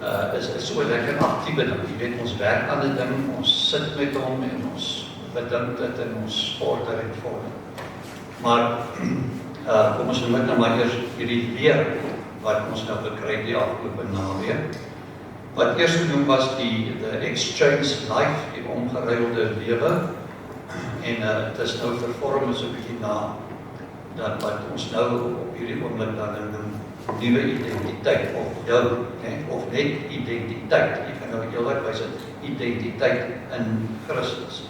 is so lekker aktiewe ding. Jy weet, ons werk aan die ding, ons sit met hom en ons bedink dit en ons vorder en vorder. Maar kom ons noem dit nou maar eers hierdie leer wat ons nou gekry die afgelope naweek. Wat eers genoem was die exchange life, die omgeruilde lewe. En het is nou vervorm so 'n bietjie na dat wat ons nou op hierdie oomblik dan noem nuwe identiteit of jou, of net identiteit. Jy kan nou heelwat wys dit identiteit in Christus.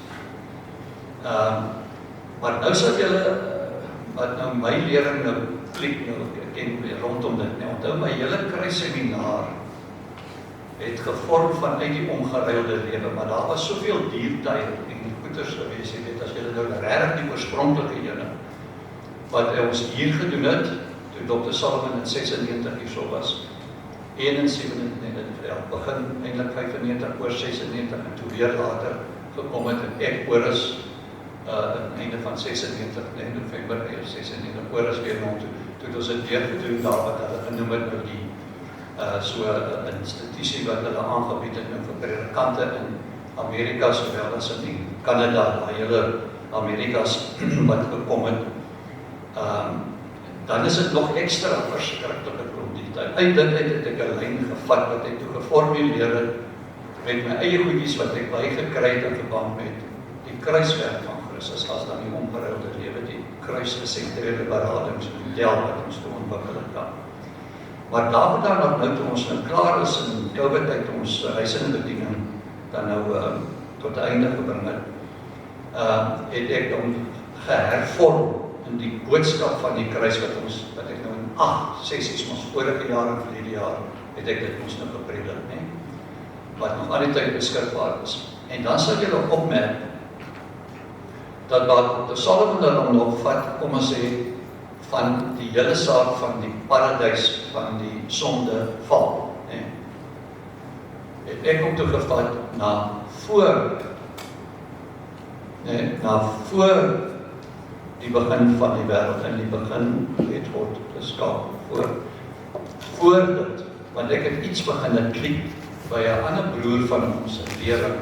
Maar nou sal julle wat nou my lering nou klik nou ken rondom dit. Onthou my hele kruisseminaar het gevorm vanuit die omgeruilde lewe, maar daar was soveel diertye en goeters gewees, jy weet, as julle nou regtig die oorspronklike ene wat ons hier gedoen het, toe Dr. Salomon in 96 hierso was, 71, begin eintlik 95 oor 96 en toe weer later gekom het en ek oorus in einde van 96, November 96 oorus weer na toe ons het weer gedoen daar wat hulle genoem het nou die so 'n institusie wat hulle aangebied het vir predikante in Amerika sowel as in Kanada, daai hele Amerikas wat gekom het. Dan is dit nog extra verskriklike klomp. Uit dit het ek 'n lyn gevat wat ek toe geformuleer het met my eie goedjies wat ek bygekry het in verband met die kruiswerk van Christus as dan die omgeruilde lewe, die kruisgesentreerde beradingsmodel wat ons toe ontwikkel het. Maar daar nou toe ons nou klaar is in COVID tyd ons reisende bediening dan nou tot die einde gebring het ek dan gehervorm in die boodskap van die kruis wat ek nou in 8 sessies ons vorige jaar en verlede jaar het ek dit ons nou gepredik, wat nog al die tyd beskikbaar is. En dan sal julle opmerk dat wat Salomon dan nog vat, kom ons sê, van die hele saak van die paradys, van die sonde val. Het ek ook toegevat na voor die begin van die wêreld. In die begin het God geskaap. Voor dit, want ek het iets begin klik by 'n ander broer van ons, 'n lering,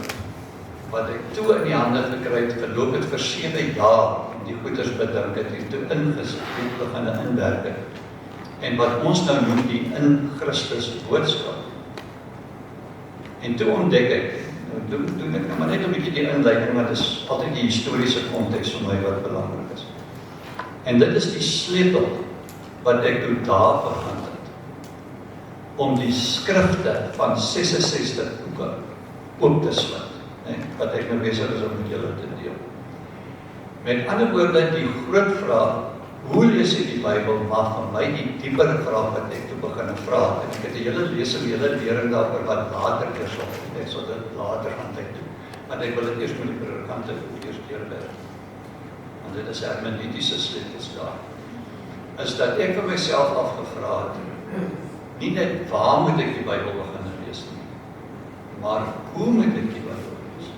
wat ek toe in die hande gekry het, geloop het vir 7 jaar, die goeders bedink het, en toe ingesit, begin inwerk het. En wat ons nou noem die in Christus boodskap. En toe ontdek ek, doen ek maar net 'n bietjie die inleiding, want dit is altyd die historiese konteks vir my wat belangrik is. En dit is die sleutel wat ek toe daar begin het, om die skrifte van 66 boeke oop te sluit, wat ek nou besig is om met julle te deel. Met ander woorde, die groot vraag, hoe lees ek die Bybel, maar van my die diepere vraag wat ek toe begin vra, en ek het die hele lesing, die hele lering daaroor wat later eers op, ek sal dit later aan tyd doen, want ek wil dit eers met die predikante eers deurwerk, want dit is hermeneutiese sleutels daar, is dat ek vir myself afgevra het, nie net waar moet ek die Bybel begin lees nie, maar hoe moet ek die Bybel lees?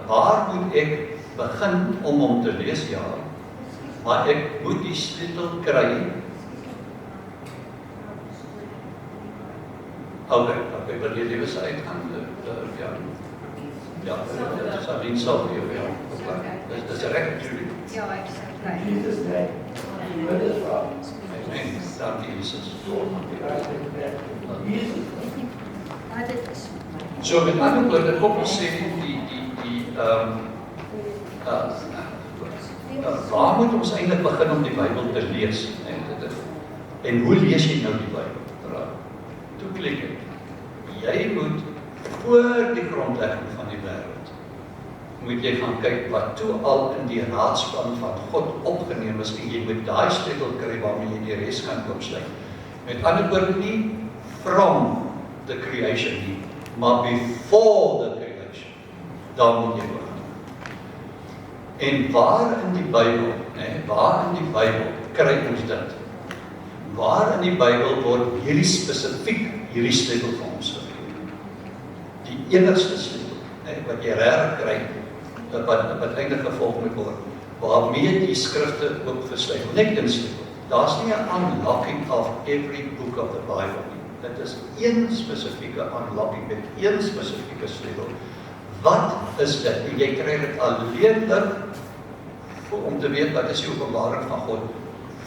Waar moet ek begin om hom te lees, ja, maar ek moet die sleutel kry. Oké, wil jy lewe sy uitgaan? Ja, Sabine sal vir jou, dis reg, Julie. Ja, ek sê reg. Jesus sê, wat is waar? Amen, dankie Jesus. Jesus. So met ander woorde, kom ons sê waar moet ons eintlik begin om die Bybel te lees? En hoe lees jy nou die Bybel? Toe klik ek. Jy moet voor die grondlegging van die wêreld, moet jy gaan kyk wat toe al in die raadsplan van God opgeneem is, en jy moet daai sleutel kry waarmee jy die res kan oopsluit. Met ander woorde, nie from the creation nie, maar before the creation. Daar moet jy begin. En waar in die Bybel kry ons dit? Waar in die Bybel word hierdie spesifiek hierdie sleutel vir ons gegee? Die enigste sleutel, wat jy reg kry, wat eintlik gevolg moet word, waarmee die skrifte oopgesluit, net een sleutel, Daar's nie 'n unlocking of every book of the Bible nie. Dit is een spesifieke unlocking met een spesifieke sleutel. Wat is dit? En jy kry dit alleenlik om te weet wat is die openbaring van God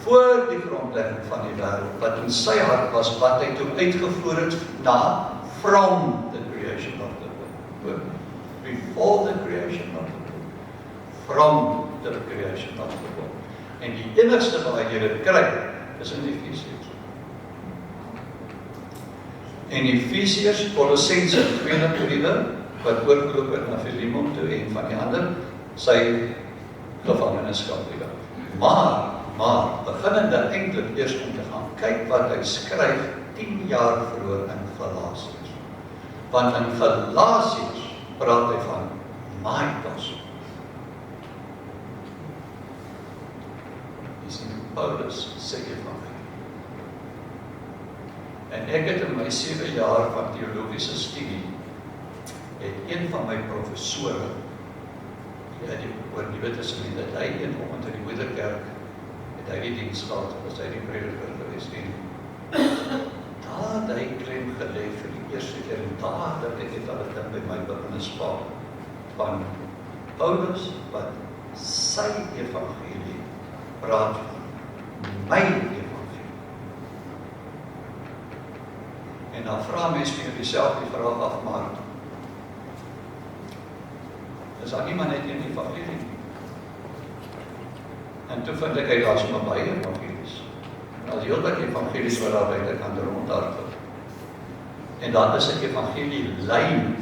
voor die grondlegging van die wêreld, wat in sy hart was, wat hy toe uitgevoer het na from the creation of the world. Before the creation of the world. From the creation of the world. En die enigste waar jy dit kry, is in Efesiërs. En Efesiërs, Kolossense, tweede briewe, wat oorgeloop het na Filemon toe en van die ander, sy gevangenskap weer. Maar, beginnende eintlik eers om te gaan kyk wat hy skryf 10 jaar vroeër in Galasiërs. Want in Galasiërs praat hy van my gospel. Dis in Paulus se evangelie. En ek het in my 7 jaar van teologiese studie, het een van my professore, oor Nuwe Testament, dat hy een oggend in die moederkerk, het hy die diens gehad, was hy die prediker geweest, en daar het hy klem gelê vir die eerste keer, en daar dat ek het al het ding by my begin spaak, van Paulus, wat sy evangelie praat van my evangelie. En dan vra mens vir jouself die vraag af, maar is daar niemand net een evangelie? En toe vind ek, daar is maar baie evangelies. En as heel wat evangelies wat daar buite kan rondhardloop. En dan is 'n evangelielyn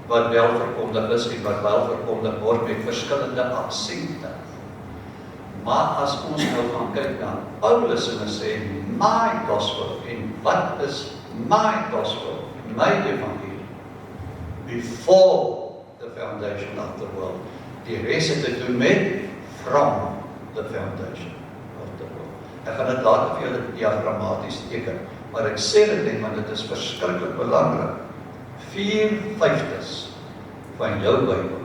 wat wel verkondig is en wat wel verkondig word met verskillende aksente. Maar as ons nou gaan kyk na Paulus en sê my gospel, en wat is my gospel, my evangelie? Before the foundation of the world. Die res het te doen met from the foundation of the world. Ek gaan dit later vir julle diagrammaties teken, maar ek sê dit net, want dit is verskriklik belangrik. 4/5 van jou Bybel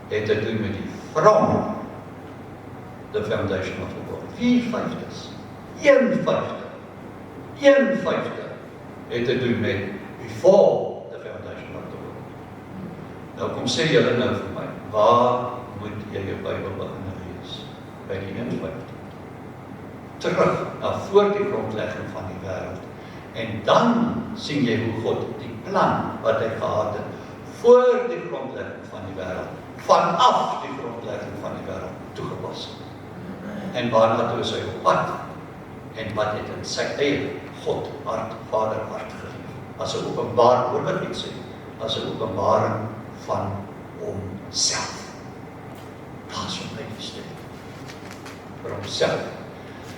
het te doen met die from the foundation of the world. 4/5. 1/5 het te doen met before the foundation of the world. Nou kom sê julle nou vir my, waar moet jy jou Bybel begin lees? By die 1/5. Terug na voor die grondlegging van die wêreld. En dan sien jy hoe God die plan wat hy gehad het voor die grondlegging van die wêreld, vanaf die grondlegging van die wêreld toegepas het. En waarna toe is hy op pad? En wat het in sy eie God hart, Vader hart gegee? As 'n openbaring, hoor wat ek sê, as 'n openbaring van homself. Daar's wat hy gestel vir homself.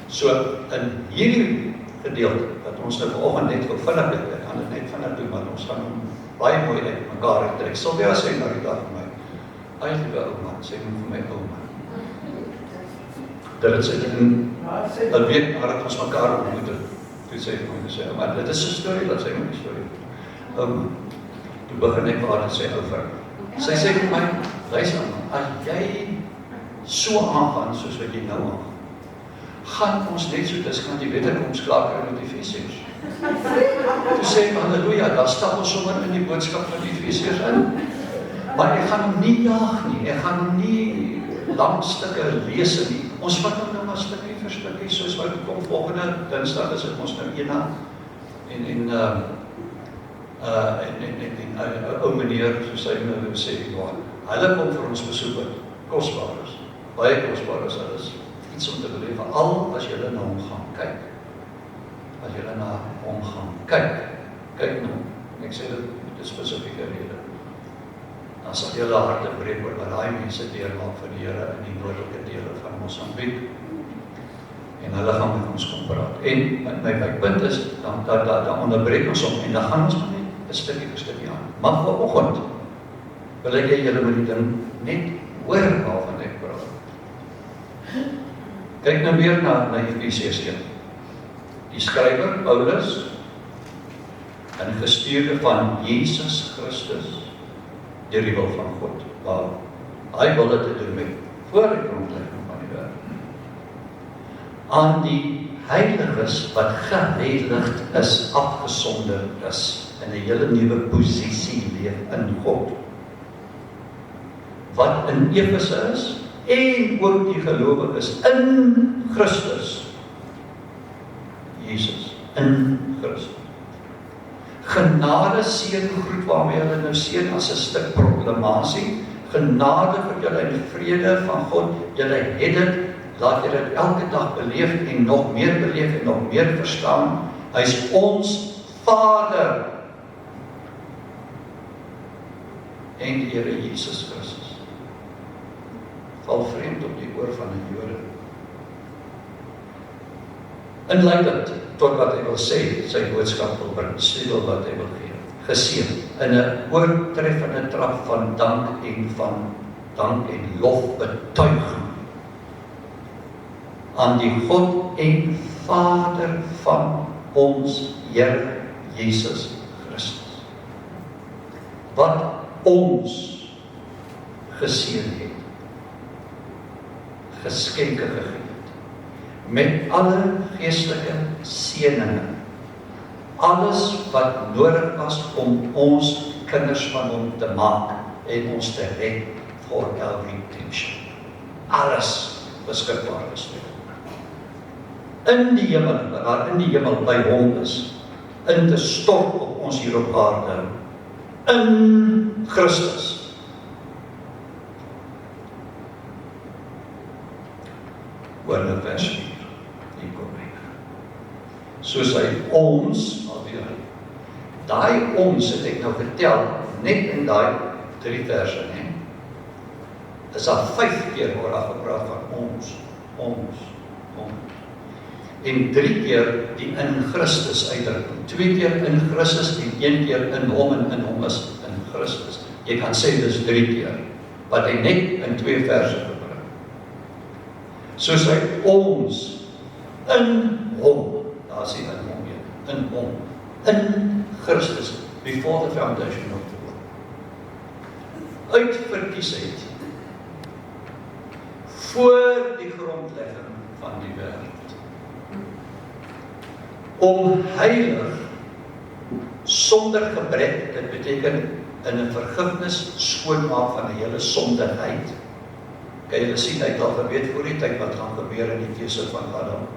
So in hierdie gedeelte wat ons nou vanoggend net vinnig het, ek gaan dit net vinnig doen, want ons gaan baie mooi uit mekaar uittrek. Sylvia sê nou die dag vir my, "Ai, liewe ouma," sê hom vir my ouma. Dat sit in 'n week nadat ons mekaar ontmoet het. Toe sê hy vir my, "Maar dit is 'n storie, dat sê my storie." Toe begin ek vir haar te sê oor. Sy sê vir my, "Luister man, as jy so aangaan soos wat jy nou aangaan, gaan ons net so dis gaan jy weet ek ons klaar kry met Efesiërs." Toe sê ek, "Halleluja, daar stap ons sommer in die boodskap van Efesiërs in." Maar ek gaan hom nie jaag nie, ek gaan hom nie lang stukke lees nie. Ons vat hom nou maar stukkie vir stukkie, soos wat kom volgende Dinsdag is dit ons nou eendag en ou meneer, soos hy nou sê, hulle kom vir ons besoek, kosbaar is, baie kosbaar is, hulle is iets om te beleef, veral as julle na hom gaan kyk. As julle na hom gaan kyk nou, ek sê dit met 'n spesifieke rede. Dan sal julle harte breek oor wat daai mense deurmaak vir die Here in die noordelike dele van Mosambiek. En hulle gaan met ons kom praat. En my punt is, dan onderbreek ons hom, en dan gaan ons maar net 'n stukkie vir stukkie aan. Maar vanoggend wil ek julle met die ding net hoor waarvan ek praat. Kyk nou weer na Efesiërs 1. Die skrywer, Paulus, 'n gestuurde van Jesus Christus, deur die wil van God. Hy wil dit doen met voor die grondlegging van die wêreld. aan die heiliges wat geheiligd is, afgesonder is, in 'n hele nuwe posisie leef in God. Wat in Efese is, en ook die gelowiges in Christus. Jesus, in Christus. Genade seën groet waarmee hulle nou seën as 'n stuk proklamasie. Genade vir julle en vrede van God. Julle het dit, laat julle dit elke dag beleef en nog meer beleef en nog meer verstaan. Hy is ons Vader en die Here Jesus Christus. Val vreemd op die oor van die Jode. Inleidend tot wat hy wil sê, sy boodskap wil bring, sleutel wat hy wil gee. Geseën in 'n oortreffende trap van dank en lofbetuiging aan die God en Vader van ons Here Jesus Christus, wat ons geseën het, geskenke gegee het, met alle geestelike seëninge, alles wat nodig was om ons kinders van hom te maak en ons te red for our redemption. Alles beskikbaar is. In die hemel, wat daar in die hemel by hom is, in te stort op ons hier op aarde, in Christus. Hoor nou vers 4, hier kom hy. Soos hy ons, alweer, daai ons het ek nou vertel, net in daai 3 verse, nee, is daar 5 keer word daar gepraat van ons. En 3 keer die in Christus uitdrukking. 2 keer in Christus en 1 keer in hom en in hom is in Christus. Jy kan sê dis 3 keer, wat hy net in 2 verse gebring. Soos hy ons in hom, daar is hy in hom weer, in hom, in Christus, before the foundation of the world, uitverkies het, voor die grondlegging van die wêreld, om heilig, sonder gebrek, dit beteken in 'n vergifnis skoonmaak van 'n hele sondigheid. Kan julle sien, hy het al geweet voor die tyd wat gaan gebeur in die keuse van Adam.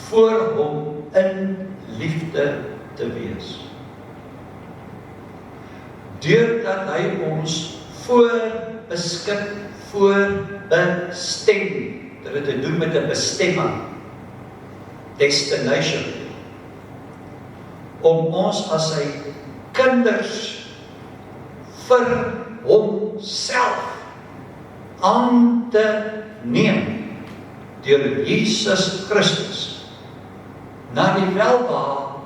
Voor hom in liefde te wees. Deurdat hy ons voorbeskik, voorbestem, dit het te doen met 'n bestemming, destination, om ons as sy kinders vir homself aan te neem deur Jesus Christus na die welbehae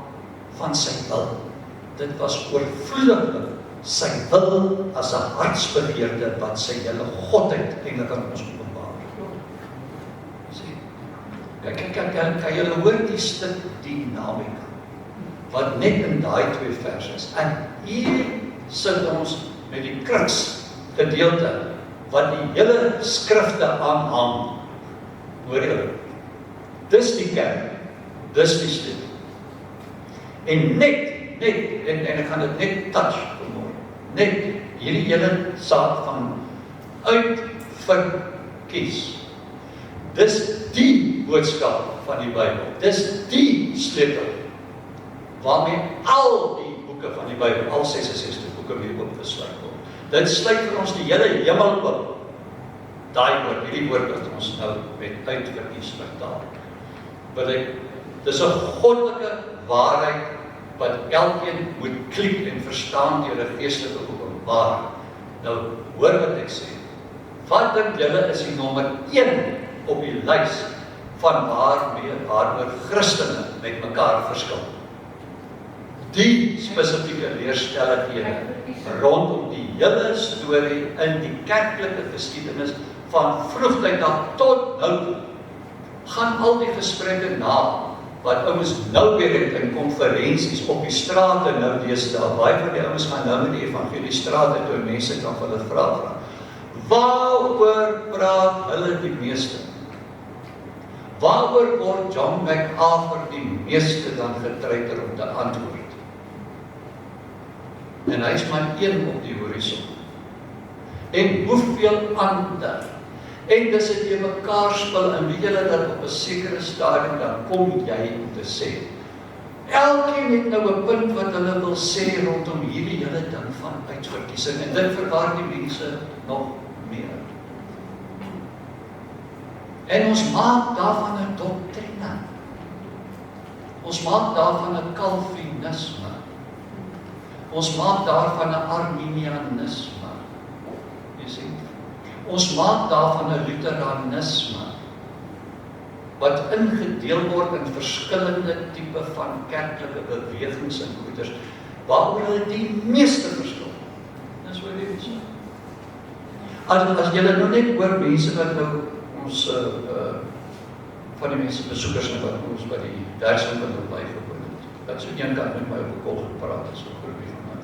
van sy wil. Dit was oorvloedig sy wil as 'n hartsbegeerte wat sy hele godheid eintlik aan ons openbaar. Kan julle hoor die stuk dinamika wat net in daai 2 verse is. En hier sit ons met die kruks gedeelte wat die hele skrifte aanhang. Hoor julle? Dis die kern, dis die stuk. En net, en ek gaan dit net touch vanmôre. Net hierdie hele saak van uitverkies. Dis die boodskap van die Bybel. Dis die sleutel waarmee al die boeke van die Bybel, al 66 boeke weer oopgesluit word. Dit sluit vir ons die hele hemel oop. Daai woord, hierdie woord wat ons nou met uitverkies vertaal. Dis 'n goddelike waarheid wat elkeen moet klik en verstaan deur 'n geestelike openbaring. Nou, hoor wat ek sê. Wat dink julle is die nommer 1 op die lys van waaroor Christene met mekaar verskil? Die spesifieke leerstellighede rondom die hele storie in die kerklike geskiedenis van vroegtyd af tot nou toe, gaan al die gesprekke na wat ouens nou weer het in konferensies op die strate nou deesdae. Baie van die ouens gaan nou met die evangelie strate toe, mense kan hulle vra. Waaroor praat hulle die meeste? Waaroor word John MacArthur die meeste dan getreiter om te antwoord? En hy is maar een op die horison. En hoeveel ander? En dis het jy mekaar spil, en weet julle dat op 'n sekere stadium, dan kom jy om te sê, elkeen het nou 'n punt wat hulle wil sê rondom hierdie hele ding van uitverkiesing, en dit verwar die mense nog meer. En ons maak daarvan 'n doktrine. Ons maak daarvan 'n Calvinisme. Ons maak daarvan 'n Arminianisme. Jy sien? Ons maak daarvan 'n Lutheranisme wat ingedeel word in verskillende tipe van kerklike bewegings en goeders, waaroor hulle die meeste verskil. Dis wat dit is. As julle nou net hoor mense wat nou ons van die mense besoekers nou wat ons by die werkswinkel bygewoon het, dat so een kant met my op 'n kol gepraat het, so 'n groepie van my,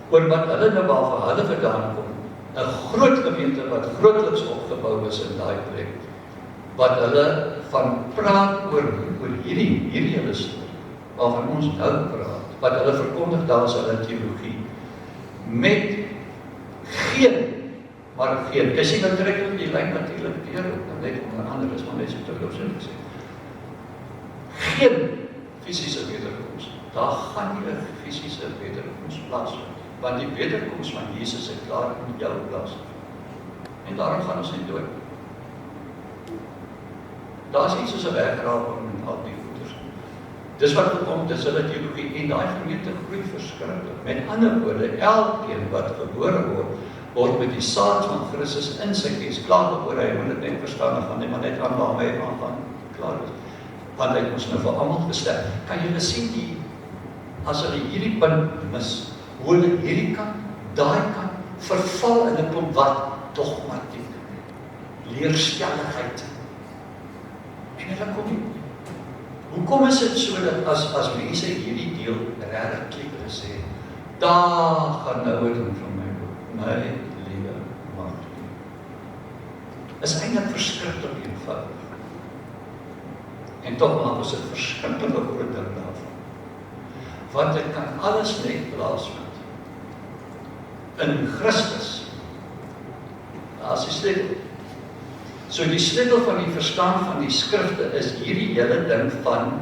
oor wat hulle nou waarvan hulle vandaan kom, 'n groot gemeente wat grootliks opgebou is in daai plek, wat hulle van praat oor hierdie hele storie, waarvan ons nou praat, wat hulle verkondig daar is hulle teologie, met geen, maar geen, jy sien, dan trek hulle die lyn natuurlik weer, net onder andere is, maar net so terloops het gesê, geen fisiese wederkoms, daar gaan nie 'n fisiese wederkoms plaasvind, want die wederkoms van Jesus het klaar in jou plaasvind, en daarom gaan ons nie dood. Daar is iets soos 'n wegraping en al die goeders. Dis wat gekom, dis hulle teologie, en daai gemeente groei verskriklik. Met ander woorde, elkeen wat gebore word met die saad van Christus in sy gees, klaar gebore, hy moet dit net verstaan, gaan nie maar net aan waarmee hy gaan, klaar is. Want hy het ons nou vir almal gesterf. Kan julle sien as hulle hierdie punt mis, hoe hulle hierdie kant, daai kant, verval in 'n klomp wat, dogmatiek, leerstelligheid. En hulle kom nie. Hoekom is dit so dat as mense hierdie deel regtig klik en sê, daar gaan nou 'n ding van my boek, my liewe Martin. Is eintlik verskriklik eenvoudig. En tog maak ons 'n verskriklike groot ding daarvan. Want dit kan alles net plaasvind in Christus. As die sleutel. So die sleutel van die verstaan van die skrifte is hierdie hele ding van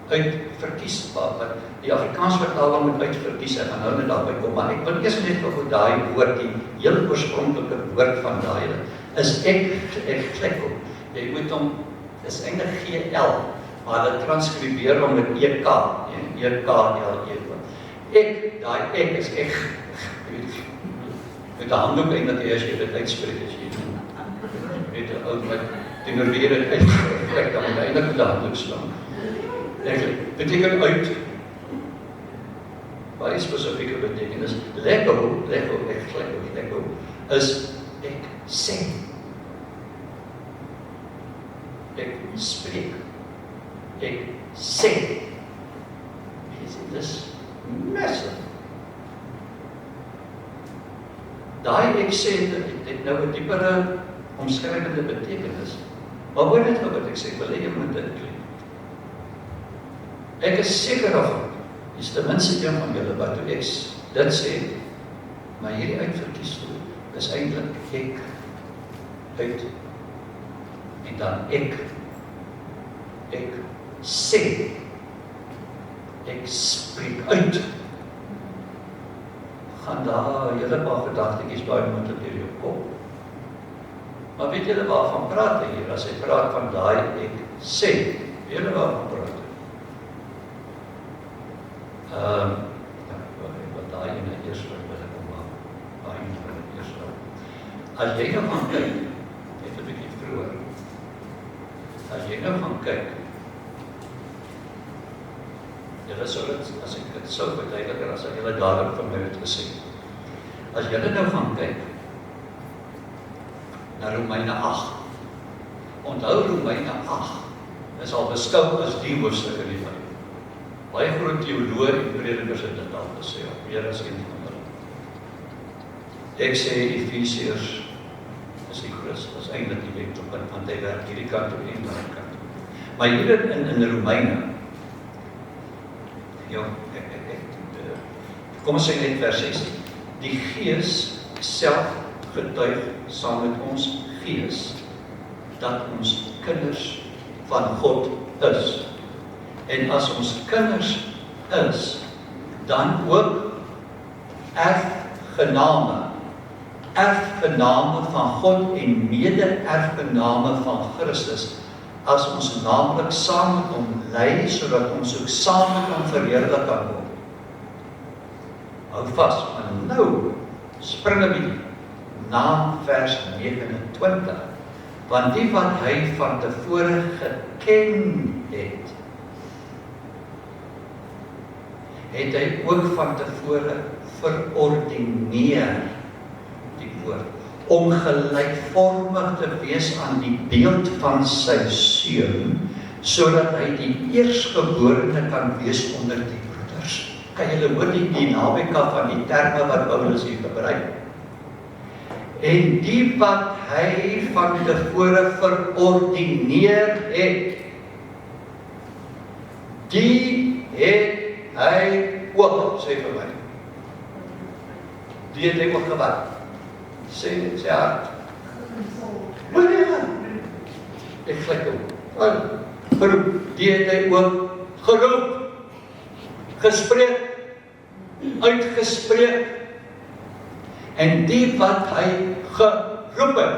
uitverkiesbaar. Die Afrikaans vertaling moet uitverkies, ek gaan nou net daarby kom, maar ek wil eers net oor daai woord, die heel oorspronklike woord van daai is ek geklik. Jy moet hom, is eintlik GL, maar hulle transkribeer hom met EK, ek, daai ek is ek, met 'n handdoek eintlik as jy dit uitspreek, as jy met 'n ou wat teenoor weer het uitgetrek, dan moet hy eintlik met 'n handdoek slaan. Ek beteken uit, baie spesifieke betekenis, Lego, is ek sê, ek spreek, ek sê. Dis massive. Daai ek sê, het nou 'n diepere omskrywende betekenis. Maar hoor net wat ek sê, wil jy moet dit kry. Ek is seker daarvan, is ten minste een van julle wat toe ek dit sê, maar hierdie uitverkies is eintlik ek uit, en dan ek sê, ek spreek uit, gaan daar hele paar gedagtetjies baie moontlik deur jou kop. Maar weet julle waarvan praat hy hier, as hy praat van daai ek sê, weet julle waarvan praat hy? Wat daai ene eers wil ek ommaak, daai ene wil ek eers hou. As jy nou gaan kyk, net 'n bietjie vroeër, as jy nou gaan kyk, julle sou dit, as ek dit sou verduideliker, as ek julle dadelik van my het gesê, as julle nou gaan kyk, na Romeine 8, onthou Romeine 8, is al beskou as die hoofstuk in die Bybel. Baie groot teoloë en predikers het dit al gesê, meer as een van hulle. Ek sê Efesiërs is die Christus, eintlik die wentelpunt, want hy werk hierdie kant op en daai kant op. Maar hier in Romeine, ja, kom ons sê net vers 16, die Gees self getuig saam met ons gees, dat ons kinders van God is. En as ons kinders is, dan ook erfgename van God en mede-erfgename van Christus, as ons naamlik saam met hom ly, sodat ons ook saam met hom verheerlik kan word. Hou vas, maar nou spring 'n bietjie na vers 29, want die wat hy van tevore geken het, het hy ook van tevore verordineer, die woord, om gelykvormig te wees aan die beeld van sy seun, sodat hy die eerstgeborene kan wees onder die broeders. Kan julle hoor die dinamika van die terme wat Paulus hier gebruik? En die wat hy van tevore verordineer het, die het hy ook, sê vir my. Die het hy ook gewat. Sê hart. Ek glyk om. Geroep. Die het hy ook geroep. Gespreek. Uitgespreek. En die wat hy geroep het,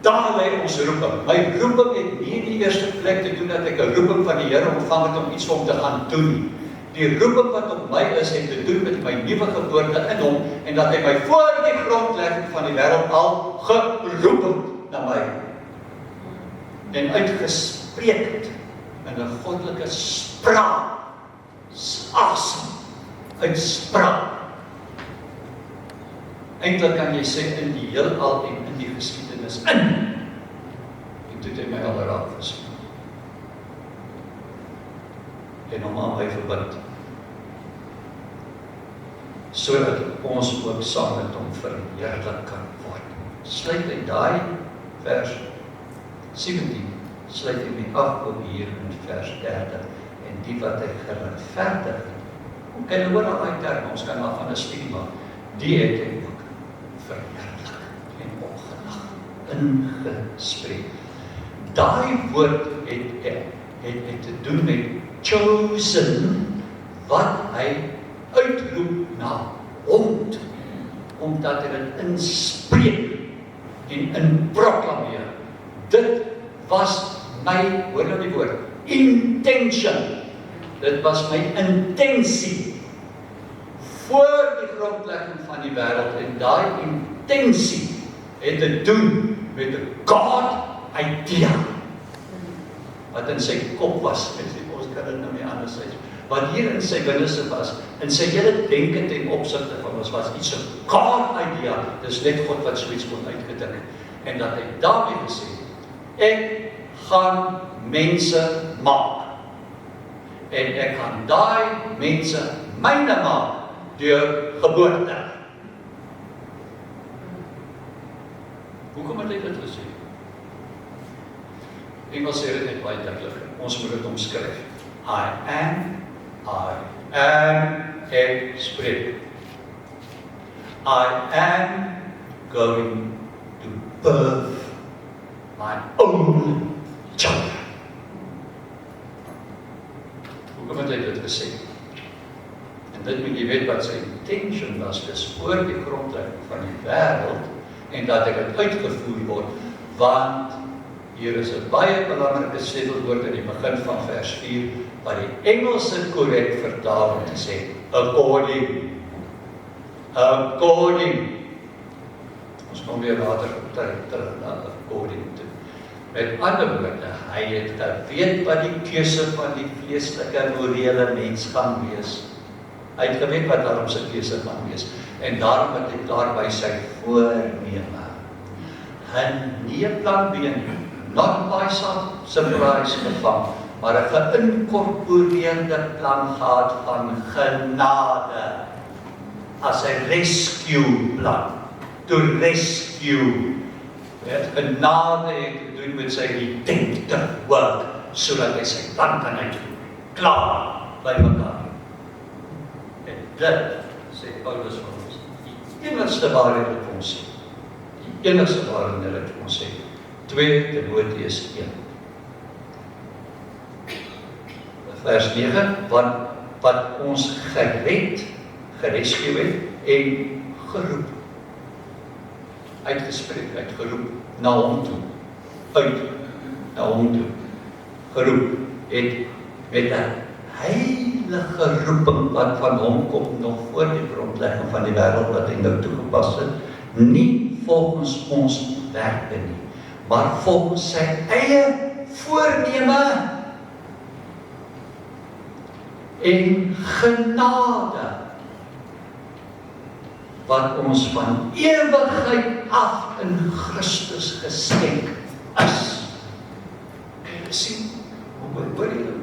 daar lê ons roeping. My roeping het nie in die eerste plek te doen dat ek 'n roeping van die Here ontvang het om iets vir hom te gaan doen. Die roeping wat op my is, het te doen met my nuwe geboorte in hom, en dat hy my voor die grondlegging van die wêreld al geroep het na my. En uitgespreek het in 'n goddelike spraak, asem, uitspraak. Eintlik kan jy sê in die heelal en in die geskiedenis in. En toe het hy my al raak gesien. En hom aan my verbind. Sodat ons ook saam met hom verheerlik kan word. Sluit hy daai vers 17, sluit hy met af op hier in vers 30, en die wat hy geregverdig het. En hoor al uit term, ons kan maar van 'n studie maak, die het hy ook verheerlik en opgelag, ingespreek. Daai woord het te doen met chosen, wat hy uitroep na hom toe, omdat hy dit inspreek en inproklameer. Dit was my, hoor nou die woord, intention. Dit was my intensie voor die grondlegging van die wêreld, en daai intensie het te doen met 'n God idea wat in sy kop was. Ons kan dit nou nie anders sê. Wat hier in sy binneste was, in sy hele denke ten opsigte van ons, was iets 'n God idea. Dis net God wat so iets kon uitgedink het. En dat hy daarmee gesê, ek gaan mense maak. En ek gaan daai mense myne maak deur geboorte. Hoekom het hy dit gesê? Engels sê dit net baie duidelik. Ons moet dit omskryf. I am, ek spreek. I am going to birth my own children. Hoekom het hy dit gesê? En dit moet jy weet wat sy intention was, dis voor die grondlegging van die wêreld, en dat hy dit uitgevoer word, want hier is 'n baie belangrike sleutelwoord in die begin van vers 4, wat die Engelse korrek vertaal om te sê, according. Ons kom weer later terug na according toe. Met ander woorde, hy het geweet wat die keuse van die vleeslike morele mens gaan wees. Hy het geweet wat daarom sy keuse gaan wees. En daarom het hy klaar by sy voorneme. Nie plan B nie, not by surprise gevang, maar 'n geïnkorporeerde plan gehad van genade as 'n rescue plan, to rescue. Genade het te doen met sy redemptive work sodat hy sy plan kan uitvoer. Klaar, by mekaar. En dit, sê Paulus van ons, die enigste waarheid wat ons sê, die enigste waarheid wat ons sê, 2 Timoteus 1. Vers 9, wat ons gerescue het en geroep, uitgespreek, uitgeroep, na hom toe, na hom toe, geroep, het met 'n heilige roeping wat van hom kom nog voor die grondlegging van die wêreld wat hy nou toegepas het, nie volgens ons werke nie, maar volgens sy eie voorneme en genade wat ons van ewigheid af in Christus geskenk is. Kan jy sien? Hoor jy